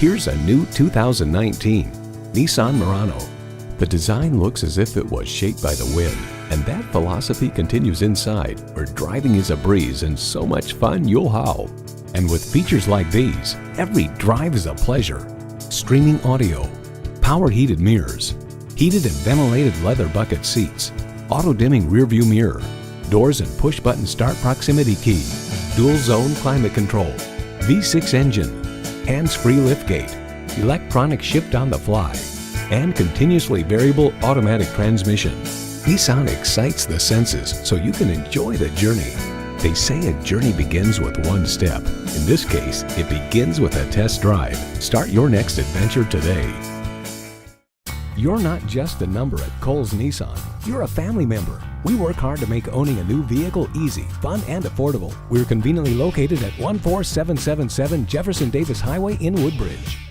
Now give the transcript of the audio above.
Here's a new 2019 Nissan Murano. The design looks as if it was shaped by the wind, and that philosophy continues inside, where driving is a breeze and so much fun you'll howl. And with features like these, every drive is a pleasure. Streaming audio, power heated mirrors, heated and ventilated leather bucket seats, auto-dimming rearview mirror, doors and push-button start proximity key, dual-zone climate control, V6 engine, hands-free liftgate, electronic shift on the fly, and continuously variable automatic transmission. Nissan excites the senses so you can enjoy the journey. They say a journey begins with one step. In this case, it begins with a test drive. Start your next adventure today. You're not just a number at Cowles Nissan. You're a family member. We work hard to make owning a new vehicle easy, fun, and affordable. We're conveniently located at 14777 Jefferson Davis Highway in Woodbridge.